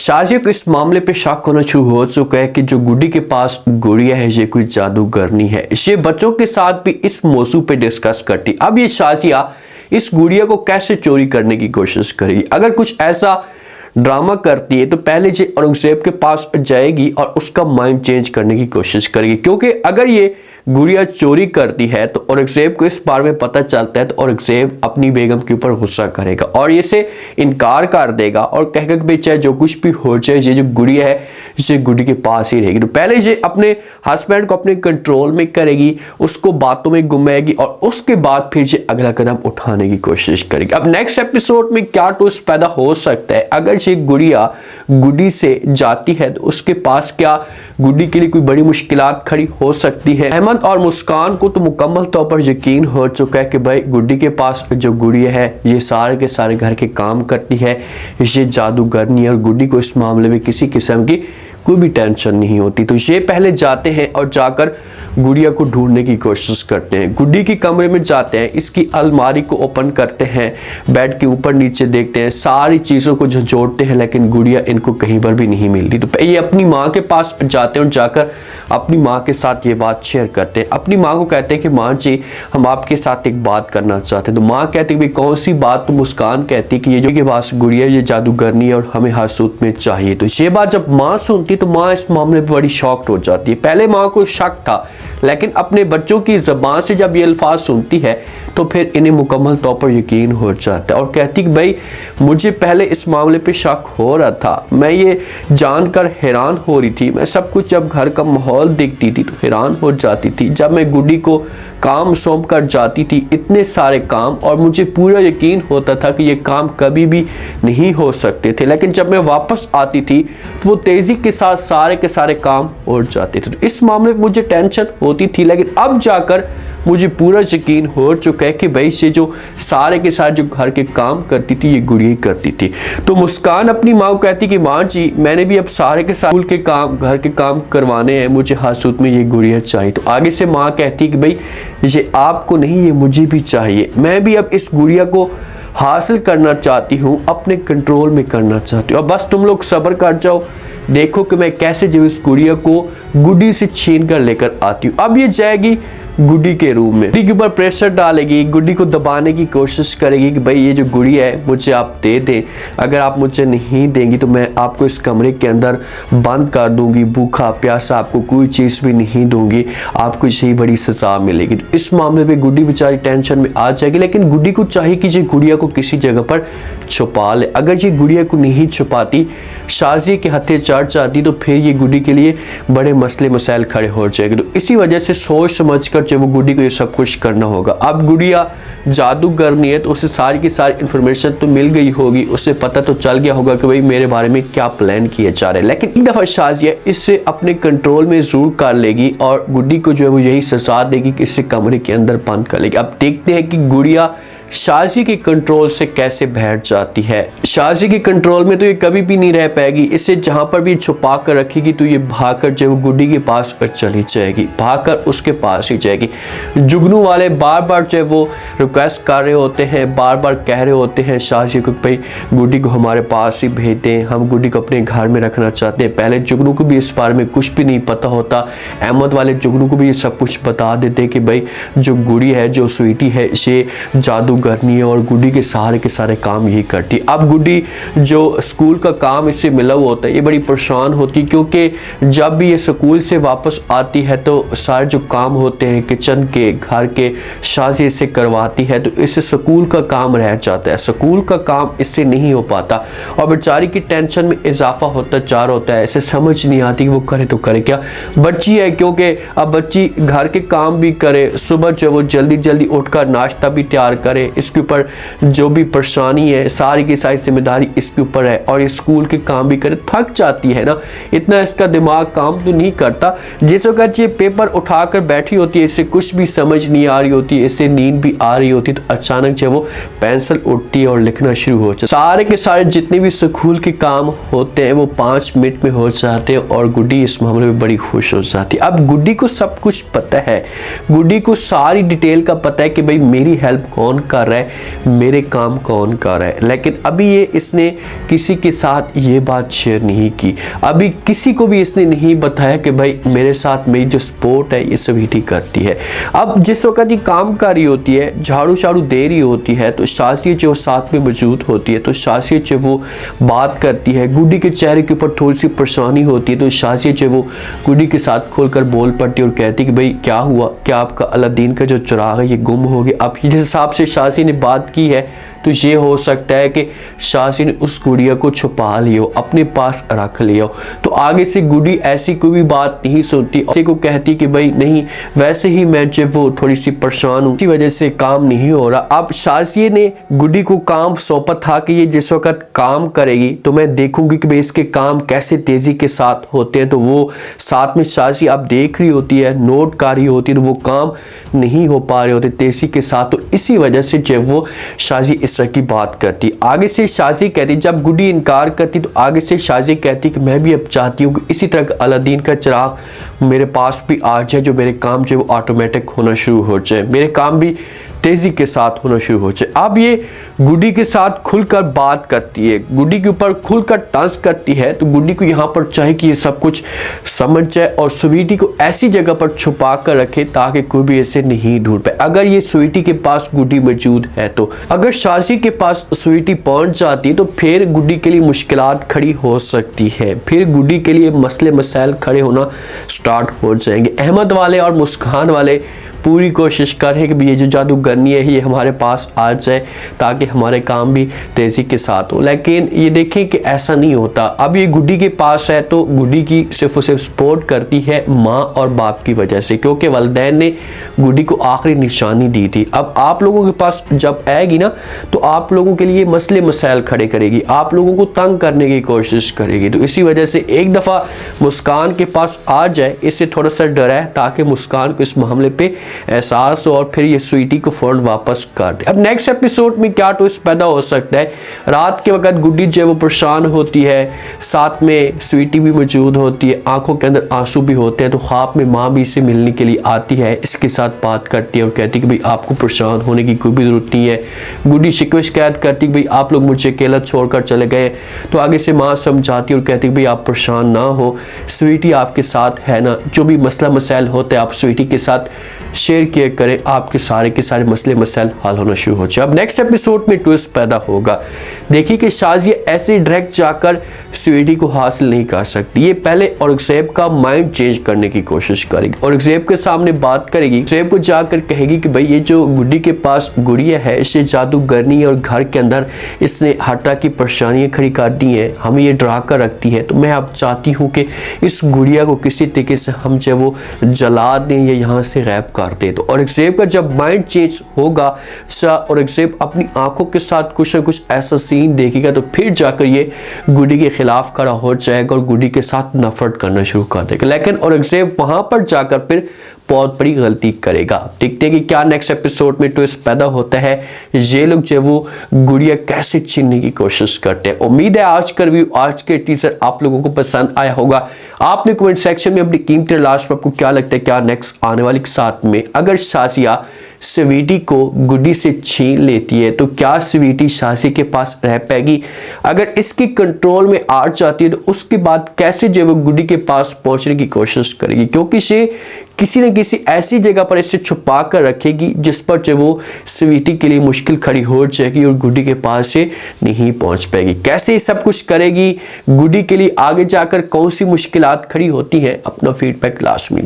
शाजिया को इस मामले पे शक होना शुरू हो चुका है कि जो गुड्डी के पास गुड़िया है ये कोई जादूगरनी है। ये बच्चों के साथ भी इस मौजू पे डिस्कस करती। अब ये शाजिया इस गुड़िया को कैसे चोरी करने की कोशिश करेगी। अगर कुछ ऐसा ड्रामा करती है तो पहले ये औरंगजेब के पास जाएगी और उसका माइंड चेंज करने की कोशिश करेगी, क्योंकि अगर ये गुड़िया चोरी करती है तो औरंगजेब को इस बारे में पता चलता है तो औरंगजेब अपनी बेगम के ऊपर गुस्सा करेगा और इसे इनकार कर देगा और कहेगा कि भाई चाहे जो कुछ भी हो जाए ये जो गुड़िया है इसे गुड्डी के पास ही रहेगी। तो पहले ये अपने हस्बैंड को अपने कंट्रोल में करेगी, उसको बातों में घुमाएगी और उसके बाद फिर ये अगला कदम उठाने की कोशिश करेगी। अब नेक्स्ट एपिसोड में क्या ट्विस्ट पैदा हो सकता है। अगर ये गुड़िया गुड्डी से जाती है तो उसके पास क्या गुड्डी के लिए कोई बड़ी मुश्किलात खड़ी हो सकती है। अहमद और मुस्कान को तो मुकम्मल तौर पर यकीन हो चुका है कि भाई गुड्डी के पास जो गुड़िया है ये सारे के सारे घर के काम करती है, ये जादूगरनी है और गुड्डी को इस मामले में किसी किस्म की कोई भी टेंशन नहीं होती। तो ये पहले जाते हैं और जाकर गुड़िया को ढूंढने की कोशिश करते हैं। गुड्डी के कमरे में जाते हैं, इसकी अलमारी को ओपन करते हैं, बेड के ऊपर नीचे देखते हैं, सारी चीज़ों को झंझोड़ते हैं, लेकिन गुड़िया इनको कहीं पर भी नहीं मिलती। तो ये अपनी माँ के पास जाते हैं और जाकर अपनी माँ के साथ ये बात शेयर करते हैं। अपनी माँ को कहते हैं कि माँ जी हम आपके साथ एक बात करना चाहते हैं। तो माँ कहती है भाई कौन सी बात। तो मुस्कान कहती है कि ये जो के पास गुड़िया ये जादूगरनी है और हमें हर सूरत में चाहिए। तो ये बात जब माँ सुनती तो माँ इस मामले पर बड़ी शॉक्ड हो जाती है। पहले माँ को शक था, लेकिन अपने बच्चों की ज़बान से जब ये अल्फाज सुनती है तो फिर इन्हें मुकम्मल तौर पर यकीन हो जाता है और कहती कि भाई मुझे पहले इस मामले पे शक हो रहा था, मैं ये जानकर हैरान हो रही थी। मैं सब कुछ जब घर का माहौल देखती थी तो हैरान हो जाती थी। जब मैं गुड्डी को काम सौंप कर जाती थी इतने सारे काम और मुझे पूरा यकीन होता था कि ये काम कभी भी नहीं हो सकते थे, लेकिन जब मैं वापस आती थी तो वो तेज़ी के साथ सारे के सारे काम हो जाते थे। तो इस मामले में मुझे टेंशन होती थी, लेकिन अब जाकर मुझे पूरा यकीन हो चुका है कि भाई ये जो सारे के सारे जो घर के काम करती थी ये गुड़िया करती थी। तो मुस्कान अपनी माँ को कहती कि माँ जी मैंने भी अब सारे के सारे स्कूल के काम घर के काम करवाने हैं, मुझे हर सूरत में ये गुड़िया चाहिए। तो आगे से माँ कहती कि भाई ये आपको नहीं ये मुझे भी चाहिए, मैं भी अब इस गुड़िया को हासिल करना चाहती हूँ, अपने कंट्रोल में करना चाहती हूँ। अब बस तुम लोग सब्र कर जाओ, देखो कि मैं कैसे जो इस गुड़िया को गुड्डी से छीन कर लेकर आती हूँ। अब ये जाएगी गुड्डी के रूम में, गुड्डी के ऊपर प्रेशर डालेगी, गुड्डी को दबाने की कोशिश करेगी कि भाई ये जो गुड़िया है मुझे आप दे दें, अगर आप मुझे नहीं देंगी तो मैं आपको इस कमरे के अंदर बंद कर दूंगी, भूखा प्यासा आपको कोई चीज़ भी नहीं दूंगी, आपको यही बड़ी सजा मिलेगी। तो इस मामले पे गुड्डी बेचारी टेंशन में आ जाएगी, लेकिन गुड्डी को चाहिए कि ये गुड़िया को किसी जगह पर छुपा ले। अगर ये गुड़िया को नहीं छुपाती, शाजिया के हत्थे चढ़ जाती तो फिर ये गुड्डी के लिए बड़े मसले मसाइल खड़े हो जाएंगे। तो इसी वजह से सोच समझ कर जो वो गुड्डी को ये सब कुछ करना होगा। अब गुड़िया जादूगरनी है तो उसे सारी की सारी इन्फॉर्मेशन तो मिल गई होगी, उसे पता तो चल गया होगा कि भाई मेरे बारे में क्या प्लान किए जा रहे हैं। लेकिन एक दफ़ा शाजिया इससे अपने कंट्रोल में जरूर कर लेगी और गुड्डी को जो है वो यही सजा देगी कि इसे कमरे के अंदर बंद कर लेगी। अब देखते हैं कि गुड़िया शाजिया के कंट्रोल से कैसे बैठ जाती है। शाजिया के कंट्रोल में तो ये कभी भी नहीं रह पाएगी, इसे जहां पर भी छुपा कर रखेगी तो ये भागकर जो है गुड्डी के पास चली जाएगी, भागकर उसके पास ही जाएगी। जुगनू वाले बार बार जो है वो रिक्वेस्ट कर रहे होते हैं, बार बार कह रहे होते हैं शाजिया को भाई गुड्डी को हमारे पास ही भेज दें, हम गुड्डी को अपने घर में रखना चाहते हैं। पहले जुगनू को भी इस बारे में कुछ भी नहीं पता होता, अहमद वाले जुगनू को भी ये सब कुछ बता देते कि भाई जो गुड़ी है जो स्वीटी है ये जादू करनी है और गुड्डी के सारे काम यही करती है। अब गुड्डी जो स्कूल का काम इससे मिला हुआ होता है ये बड़ी परेशान होती, क्योंकि जब भी ये स्कूल से वापस आती है तो सारे जो काम होते हैं किचन के घर के शाजिया इससे करवाती है, तो इससे स्कूल का काम रह जाता है, स्कूल का काम इससे नहीं हो पाता और बेचारी की टेंशन में इजाफा होता जा रहा होता है। इसे समझ नहीं आती कि वो करे तो करे क्या। बच्ची है, क्योंकि अब बच्ची घर के काम भी करे, सुबह जो वो जल्दी जल्दी उठकर नाश्ता भी तैयार करे, इसके ऊपर जो भी परेशानी है सारी की सारी जिम्मेदारी इसके ऊपर है और ये स्कूल के काम भी करे, थक जाती है ना, इतना इसका दिमाग काम तो नहीं करता। जिस वक्त ये पेपर उठाकर बैठी होती है इसे कुछ भी समझ नहीं आ रही होती, इसे नींद भी आ रही होती, तो अचानक जो वो पेंसिल उठती है और लिखना शुरू हो जाता है। सारे के सारे जितने भी स्कूल के काम होते हैं वो 5 मिनट में हो जाते हैं और गुड्डी इस मामले में बड़ी खुश हो जाती है। अब गुड्डी को सब कुछ पता है, गुड्डी को सारी डिटेल का पता है कि भाई मेरी हेल्प कौन कर कर रहा है, मेरे काम कौन कर रहा है। लेकिन अभी ये इसने किसी के साथ ये बात शेयर नहीं की, अभी किसी को भी इसने नहीं बताया कि भाई मेरे साथ मेरी जो सपोर्ट है ये स्वीटी करती है। अब जिस वक्त ये काम कर रही होती है, झाड़ू शाड़ू दे रही होती है, तो शाजिया जो साथ में मौजूद होती है, तो शाजिया जो वो बात करती है, गुड्डी के चेहरे के ऊपर थोड़ी सी परेशानी होती है, तो शाजिया जो वो गुड्डी के साथ खुलकर बोल पड़ती है और कहती है कि भाई क्या हुआ, क्या आपका अलादीन का जो चिराग है ये गुम हो गया। अब जिस हिसाब से शाजिया ने बात की है, तो ये हो सकता है कि शाजी ने उस गुड़िया को छुपा लिया, अपने पास रख लिया। तो आगे से गुड्डी ऐसी कोई भी बात नहीं सुनती, किसी को कहती कि भाई नहीं, वैसे ही मैं जब वो थोड़ी सी परेशान हूँ, इसी वजह से काम नहीं हो रहा। अब शाजी ने गुड्डी को काम सौंपा था कि ये जिस वक्त काम करेगी तो मैं देखूंगी कि भाई इसके काम कैसे तेजी के साथ होते हैं। तो वो साथ में शाजी आप देख रही होती है, नोट कर रही होती है, तो वो काम नहीं हो पा रहे होते तेजी के साथ। तो इसी वजह से जब वो शाजी इस तरह की बात करती, आगे से शाजी कहती, जब गुड्डी इनकार करती तो आगे से शाजी कहती कि मैं भी अब चाहती हूँ कि इसी तरह का अलादीन का चिराग मेरे पास भी आ जाए, जो मेरे काम जो वो ऑटोमेटिक होना शुरू हो जाए, मेरे काम भी तेजी के साथ होना शुरू हो जाए। अब ये गुड्डी के साथ खुलकर बात करती है, गुड्डी के ऊपर खुलकर टच करती है। तो गुड्डी को यहाँ पर चाहे कि ये सब कुछ समझ जाए और स्वीटी को ऐसी जगह पर छुपा कर रखे ताकि कोई भी ऐसे नहीं ढूंढ पाए। अगर ये स्वीटी के पास गुड्डी मौजूद है, तो अगर शाजी के पास स्वीटी पहुंच जाती है तो फिर गुड्डी के लिए मुश्किलात खड़ी हो सकती है, फिर गुड्डी के लिए मसले मसाइल खड़े होना स्टार्ट हो जाएंगे। अहमद वाले और मुस्कान वाले पूरी कोशिश करें कि ये जो जादूगरनी है ये हमारे पास आ जाए ताकि हमारे काम भी तेज़ी के साथ हो, लेकिन ये देखें कि ऐसा नहीं होता। अब ये गुड्डी के पास है तो गुड्डी की सिर्फ और सिर्फ सपोर्ट करती है माँ और बाप की वजह से, क्योंकि वालिदैन ने गुड्डी को आखिरी निशानी दी थी। अब आप लोगों के पास जब आएगी ना तो आप लोगों के लिए मसले मसाइल खड़े करेगी, आप लोगों को तंग करने की कोशिश करेगी। तो इसी वजह से एक दफ़ा मुस्कान के पास आ जाए, इससे थोड़ा सा डर है ताकि मुस्कान को इस मामले पे एहसास हो और फिर ये स्वीटी को फौरन वापस कर दे। अब नेक्स्ट एपिसोड में क्या ट्विस्ट पैदा हो सकता है, रात के वक्त गुड्डी जो वो परेशान होती है, साथ में स्वीटी भी मौजूद होती है, आंखों के अंदर आंसू भी होते हैं, तो ख्वाब में माँ भी इसे मिलने के लिए आती है, इसके साथ बात करती है और कहती है कि भाई आपको परेशान होने की कोई भी जरूरत नहीं है। गुड्डी शिकवे शिकायत करती है कि भाई आप लोग मुझे अकेला छोड़कर चले गए, तो आगे से माँ समझाती और कहती है भाई आप परेशान ना हो, स्वीटी आपके साथ है ना, जो भी मसला मसाइल होते हैं आप स्वीटी के साथ शेयर किया करें, आपके सारे के सारे मसले मसाइल हल होना शुरू हो जाए। अब नेक्स्ट एपिसोड में ट्विस्ट पैदा होगा, देखिए कि शाजिया ऐसे डायरेक्ट जाकर स्वीटी को हासिल नहीं कर सकती, ये पहले औरंगजेब का माइंड चेंज करने की कोशिश करेगी, औरंगजेब के सामने बात करेगी, औरंगजेब को जाकर कहेगी कि भाई ये जो गुड्डी के पास गुड़िया है इसे जादूगरनी है और घर के अंदर इसने हर तरह की परेशानियां खड़ी कर दी हैं, हमें ये डरा कर रखती है, तो मैं अब चाहती हूँ कि इस गुड़िया को किसी तरीके से हम जो वो जला दें या यहाँ से गायब कर दें। तो औरंगजेब का जब माइंड चेंज होगा, औरंगजेब अपनी आंखों के साथ कुछ ना कुछ ऐसा सीन देखेगा, तो फिर जाकर ये गुड्डी के खिलाफ खड़ा हो जाएगा और गुड्डी के साथ नफरत करना शुरू कर देगा। लेकिन औरंगजेब वहां पर जाकर फिर बहुत बड़ी गलती करेगा। देखते हैं कि क्या नेक्स्ट एपिसोड में ट्विस्ट पैदा होता है, ये लोग जो वो गुड़िया कैसे छीनने की कोशिश करते हैं। उम्मीद है आज का रिव्यू, आज के टीजर आप लोगों को पसंद आया होगा। आपने कमेंट सेक्शन में अपनी कीमती लास्ट में आपको क्या लगता है क्या नेक्स्ट आने वाले के साथ में अगर शाजिया स्वीटी को गुड्डी से छीन लेती है तो क्या स्वीटी शाजी के पास रह पाएगी, अगर इसकी कंट्रोल में आ जाती है तो उसके बाद कैसे जो वो गुड्डी के पास पहुंचने की कोशिश करेगी, क्योंकि इसे किसी न किसी ऐसी जगह पर इसे छुपा कर रखेगी जिस पर जो वो स्वीटी के लिए मुश्किल खड़ी हो जाएगी और गुड्डी के पास से नहीं पहुंच पाएगी। कैसे ये सब कुछ करेगी, गुड्डी के लिए आगे जाकर कौन सी मुश्किलात खड़ी होती हैं, अपना फीडबैक लास्ट में